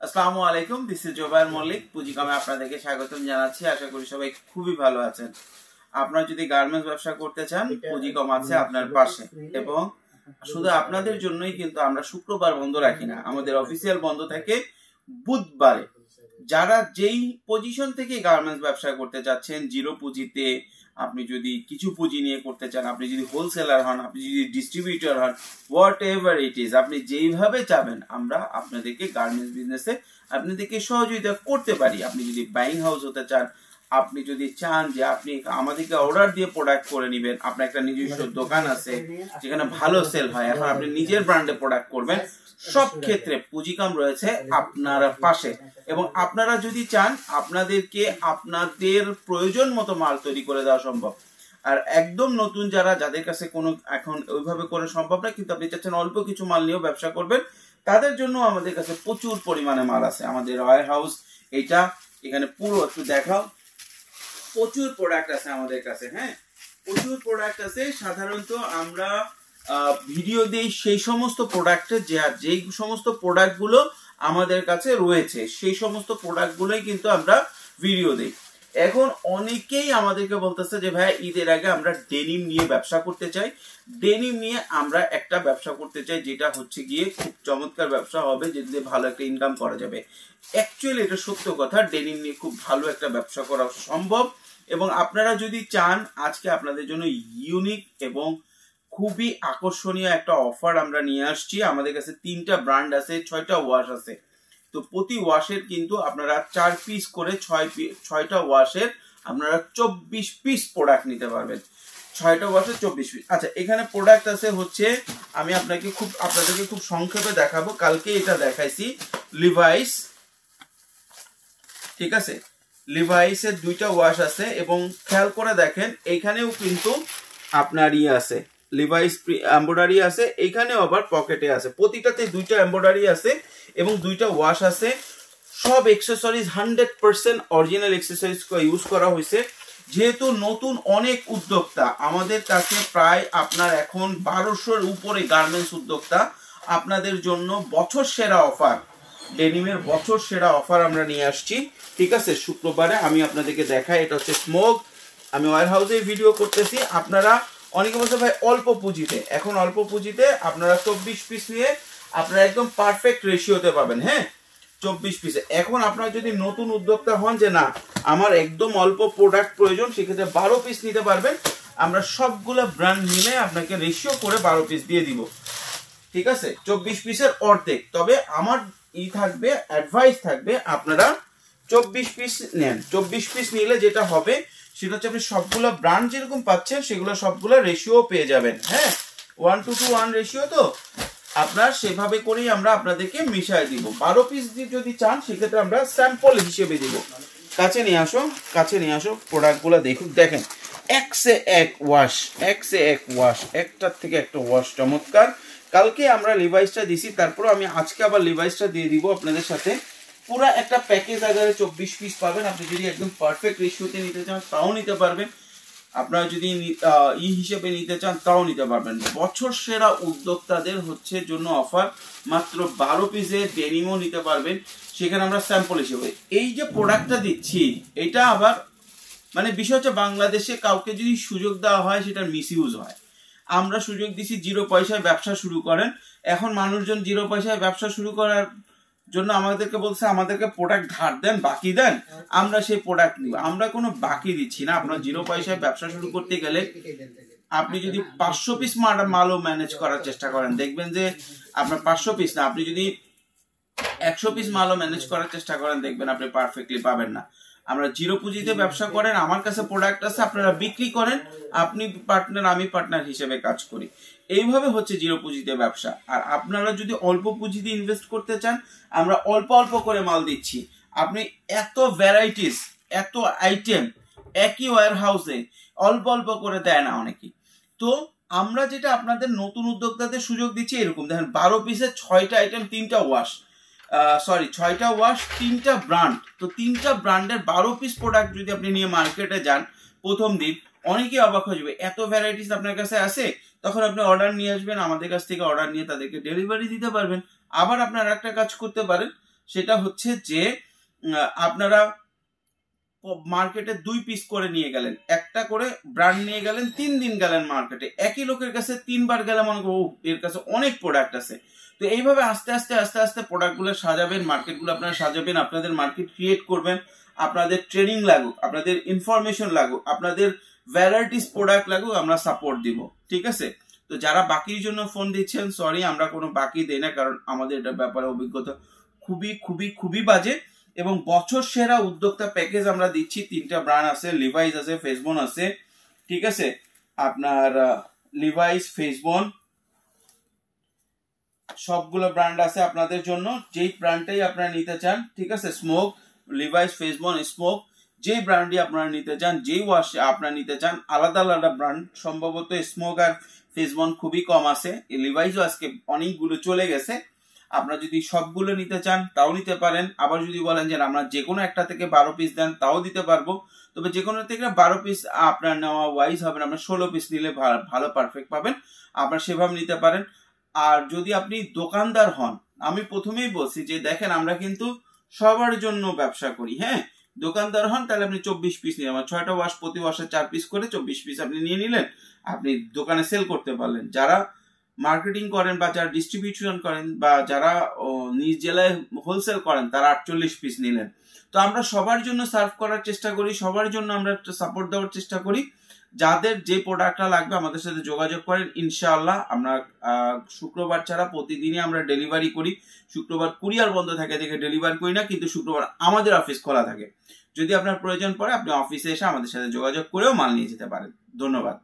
আসসালামু আলাইকুম, this is Zobayer Mallick. পুঁজিকমে আপনাদেরকে স্বাগতম জানাচ্ছি। আশা করি সবাই খুবই ভালো আছেন। আপনারা যদি গার্মেন্টস ব্যবসা করতে চান, পুঁজিকম আছে আপনার পাশে। এবং শুধু আপনাদের জন্যই কিন্তু আমরা শুক্রবার বন্ধ রাখি না, আমাদের অফিসিয়াল বন্ধ থাকে বুধবারে। যারা যেই পজিশন থেকে গার্মেন্টস ব্যবসা করতে চাচ্ছেন, জিরো পুঁজিতে, আপনি যদি কিছু পুঁজি নিয়ে করতে চান, আপনি যদি হোলসেলার হন, আপনি যদি ডিস্ট্রিবিউটর হন, হোয়াট এভার ইট ইজ, আপনি যেইভাবে চাবেন আমরা আপনাদেরকে গার্মেন্টস বিজনেসে আপনাদেরকে সহযোগিতা করতে পারি। আপনি যদি বাইং হাউস হতে চান, আপনি যদি চান যে আপনি আমাদেরকে অর্ডার দিয়ে প্রোডাক্ট করে নেবেন, আপনার একটা নিজস্ব দোকান আছে যেখানে ভালো সেল হয়, এখন আপনি নিজের ব্র্যান্ডে প্রোডাক্ট করবেন, সব ক্ষেত্রে পুঁজিকম রয়েছে আপনার পাশে। এবং আপনারা যদি চান আপনাদেরকে আপনাদের প্রয়োজন মতো মাল তৈরি করে দেওয়া সম্ভব। আর একদম নতুন যাদের কাছে কোনো এখন ওইভাবে করে সম্ভব না, কিন্তু আপনি চাচ্ছেন অল্প কিছু মাল নিয়েও ব্যবসা করবেন, তাদের জন্য আমাদের কাছে প্রচুর পরিমাণে মাল আছে। আমাদের ওয়্যার হাউস এটা, এখানে পুরো একটু দেখাও, প্রচুর প্রোডাক্ট আছে আমাদের কাছে। হ্যাঁ, প্রচুর প্রোডাক্ট আছে। সাধারণত আমরা ভিডিও দেই সেই সমস্ত প্রোডাক্টে, যেই সমস্ত প্রোডাক্টগুলো আমাদের কাছে রয়েছে সেই সমস্ত প্রোডাক্টগুলোই কিন্তু আমরা ভিডিও দেই। এখন অনেকেই আমাদেরকে বলতেছে যে ভাই ঈদের আগে আমরা ডেনিম নিয়ে ব্যবসা করতে চাই, ডেনিম নিয়ে আমরা একটা ব্যবসা করতে চাই যেটা হচ্ছে গিয়ে খুব চমৎকার ব্যবসা হবে, যেটাতে ভালো একটা ইনকাম করা যাবে। অ্যাকচুয়ালি এটা সত্য কথা, ডেনিম নিয়ে খুব ভালো একটা ব্যবসা করা সম্ভব। এবং আপনারা যদি চান, আজকে আপনাদের জন্য ইউনিক এবং খুবই আকর্ষণীয় একটা অফার আমরা নিয়ে আসছি। আমাদের কাছে 3টা ব্র্যান্ড আছে, 6টা ওয়াশ আছে। তো প্রতি ওয়াশের কিন্তু আপনারা 4 পিস করে 6টা ওয়াশের আপনারা 24 পিস প্রোডাক্ট নিতে পারবেন। 6টা ওয়াশের 24 পিস। আচ্ছা, এখানে প্রোডাক্ট আছে হচ্ছে, আমি আপনাদেরকে খুব সংক্ষেপে দেখাবো। কালকে এটা দেখাইছি, লিভাইস, ঠিক আছে, লিভাইসের 2টা ওয়াশ আছে। এবং খেয়াল করে দেখেন, এইখানেও কিন্তু আপনার আছে, লিভাইস এমব্রয়ডারি আছে, এইখানেও আবার পকেটে আছে, প্রতিটাতে 2টা এমব্রয়ডারি আছে এবং 2টা ওয়াশ আছে। সব অ্যাকসেসরিজ 100% অরিজিনাল অ্যাকসেসরিজ ইউজ করা হয়েছে। যেহেতু নতুন অনেক উদ্যোক্তা আমাদের কাছে, প্রায় আপনার এখন 1200-এর উপরে গার্মেন্টস উদ্যোক্তা, আপনাদের জন্য বছর সেরা অফার, ডেনিমের বছর সেরা অফার আমরা নিয়ে আসছি। ঠিক আছে, শুক্রবারে আমি আপনাদেরকে দেখাই। এটা হচ্ছে স্মোক, আমি ওয়্যার হাউসে ভিডিও করতেছি। আপনারা অনেকে বলছে ভাই অল্প পুঁজিতে, এখন অল্প পুঁজিতে আপনারা 24 পিস নিয়ে আপনারা একদম পারফেক্ট রেশিওতে পাবেন। হ্যাঁ, 24 পিসে। এখন আপনারা যদি নতুন উদ্যোক্তা হন যে না আমার একদম অল্প প্রোডাক্ট প্রয়োজন, সেক্ষেত্রে 12 পিস নিতে পারবেন। আমরা সবগুলো ব্র্যান্ড মিলে আপনাকে রেশিও করে 12 পিস দিয়ে দিব। ঠিক আছে, 24 পিসের অর্ধেক। তবে আমার থাকবে, অ্যাডভাইস থাকবে, আপনারা 24 পিস নেন। 24 পিস নিলে যেটা হবে সেটা হচ্ছে আপনি সবগুলো ব্র্যান্ড যেরকম পাচ্ছেন সেগুলো সবগুলো রেশিও পেয়ে যাবেন। হ্যাঁ, 1:1 রেশিও, তো আপনার সেভাবে করেই আমরা আপনাদেরকে মিশাই দিব। 12 পিস যদি চান সেক্ষেত্রে আমরা স্যাম্পল হিসেবে দিব। কাছে নিয়ে আসো প্রোডাক্টগুলো দেখেন, এক সে এক ওয়াশ, একটার থেকে একটা ওয়াশ চমৎকার। কালকে আমরা লিভাইসটা দিছি, তারপরে আমি আজকে আবার লিভাইসটা দিয়ে দিব আপনাদের সাথে। পুরো একটা প্যাকেজ আকারে 24 পিস পাবেন। আপনি যদি একদম পারফেক্ট রেশিওতে নিতে চান তাও নিতে পারবেন, আপনারা যদি হিসেবে নিতে চান তাও নিতে পারবেন। বছর সেরা উদ্যোক্তাদের হচ্ছে জন্য অফার, মাত্র 12 পিসের ডেনিমও নিতে পারবেন, সেখানে আমরা স্যাম্পল হিসেবে। এই যে প্রোডাক্টটা দিচ্ছি, এটা আবার মানে বিষয় হচ্ছে বাংলাদেশে কাউকে যদি সুযোগ দেওয়া হয় সেটার মিসইউজ হয়। আমরা সুযোগ দিচ্ছি 0 পয়সায় ব্যবসা শুরু করেন। এখন মানুষজন 0 পয়সায় ব্যবসা শুরু করার জন্য আমাদেরকে বলছে আমাদেরকে প্রোডাক্ট ধার দেন, বাকি দেন, আমরা সেই প্রোডাক্ট নিব। আমরা কোনো বাকি দিচ্ছি না। আপনার 0 পয়সায় ব্যবসা শুরু করতে গেলে আপনি যদি 500 পিস মালও ম্যানেজ করার চেষ্টা করেন, দেখবেন যে আপনার 500 পিস না, আপনি যদি 100 পিস মালও ম্যানেজ করার চেষ্টা করেন, দেখবেন আপনি পারফেক্টলি পাবেন না। আমরা 0 পুঁজিতে ব্যবসা করেন, আমার কাছে প্রোডাক্ট আছে, আপনারা বিক্রি করেন, আপনি পার্টনার, আমি পার্টনার হিসেবে কাজ করি। এইভাবে হচ্ছে 0 পুঁজিতে ব্যবসা। আর আপনারা যদি অল্প পুঁজিতে ইনভেস্ট করতে চান, আমরা অল্প অল্প করে মাল দিচ্ছি। আপনি এত ভ্যারাইটিস, এত আইটেম একই ওয়্যার হাউসে অল্প অল্প করে দেয় না অনেকেই। তো আমরা যেটা আপনাদের নতুন উদ্যোক্তাদের সুযোগ দিচ্ছি এরকম, দেখেন 12 পিসের 6টা আইটেম, 3টা ওয়াশ, 6টা ওয়াশ, 3টা ব্র্যান্ড। তো 3টা ব্র্যান্ডের 12 পিস প্রোডাক্ট যদি আপনি নিয়ে মার্কেটে যান প্রথম দিন, অনেকেই অবাক হয়ে যাবে এত ভ্যারাইটিস আপনার কাছে আছে। তখন আপনি অর্ডার নিয়ে আসবেন, আমাদের কাছ থেকে অর্ডার নিয়ে তাদেরকে ডেলিভারি দিতে পারবেন। আবার আপনার একটা কাজ করতে পারেন, সেটা হচ্ছে যে আপনারা মার্কেটে 2 পিস করে নিয়ে গেলেন, একটা করে ব্র্যান্ড নিয়ে গেলেন, 3 দিন গেলেন মার্কেটে, একই লোকের কাছে 3 বার গেলে মনে করো এর কাছে অনেক প্রোডাক্ট আছে। তো এইভাবে আস্তে আস্তে আস্তে আস্তে প্রোডাক্টগুলো সাজাবেন, মার্কেটগুলো আপনারা সাজাবেন, আপনাদের মার্কেট ক্রিয়েট করবেন, আপনাদের ট্রেনিং লাগুক, আপনাদের ইনফরমেশন লাগুক, আপনাদের ভ্যারাইটিস প্রোডাক্ট লাগুক, আমরা সাপোর্ট দিব, ঠিক আছে। তো যারা বাকির জন্য ফোন দিচ্ছেন, সরি, আমরা কোনো বাকি দেই না, কারণ আমাদের এটা ব্যাপারে অভিজ্ঞতা খুবই খুবই খুবই বাজে। এবং বছর সেরা উদ্যোক্তা প্যাকেজ আমরা দিচ্ছি, 3টা ব্র্যান্ড আছে, লিভাইস আছে, ফেসবন আছে, ঠিক আছে। আপনার লিভাইস, ফেসবন, সবগুলো ব্র্যান্ড আছে আপনাদের জন্য, যেই ব্র্যান্ডটাই আপনারা নিতে চান, ঠিক আছে। স্মোক, লিভাইস, ফেসবন, স্মোক, যেই ব্র্যান্ডই আপনারা নিতে চান, যেই ওয়াশ আপনারা নিতে চান, আলাদা আলাদা ব্র্যান্ড, সম্ভবত স্মোক আর ফেসবন খুবই কম আছে, লিভাইসও আজকে অনেকগুলো চলে গেছে। আপনারা যদি সবগুলো নিতে চান তাও নিতে পারেন, আবার যদি বলেন যে আমরা যে কোনো একটা থেকে 12 পিস দেন তাও দিতে পারবো, তবে যে কোনো থেকে 12 পিস আপনার নেওয়া ওয়াইজ হবে না, আপনার 16 পিস নিলে ভালো পারফেক্ট পাবেন, আপনারা সেভাবে নিতে পারেন। আর যদি আপনি দোকানদার হন, আমি প্রথমেই বলছি যে দেখেন আমরা কিন্তু সবার জন্য ব্যবসা করি, হ্যাঁ। দোকানদার হন তাহলে আপনি 24 পিস নিয়ে, আমার 6টা ওয়াশ, প্রতি ওয়াশে 4 পিস করে 24 পিস আপনি নিয়ে নিলেন, আপনি দোকানে সেল করতে পারলেন। যারা মার্কেটিং করেন বা যারা ডিস্ট্রিবিউশন করেন বা যারা নিজ জেলায় হোলসেল করেন, তারা 48 পিস নিলেন। তো আমরা সবার জন্য সার্ভ করার চেষ্টা করি, সবার জন্য আমরা সাপোর্ট দেওয়ার চেষ্টা করি। যাদের যে প্রোডাক্টটা লাগবে আমাদের সাথে যোগাযোগ করেন, ইনশাআল্লাহ। আমরা শুক্রবার ছাড়া প্রতিদিনই আমরা ডেলিভারি করি, শুক্রবার কুরিয়ার বন্ধ থাকে দেখে ডেলিভারি করি না, কিন্তু শুক্রবার আমাদের অফিস খোলা থাকে। যদি আপনার প্রয়োজন পড়ে আপনি অফিসে এসে আমাদের সাথে যোগাযোগ করেও মাল নিয়ে যেতে পারেন। ধন্যবাদ।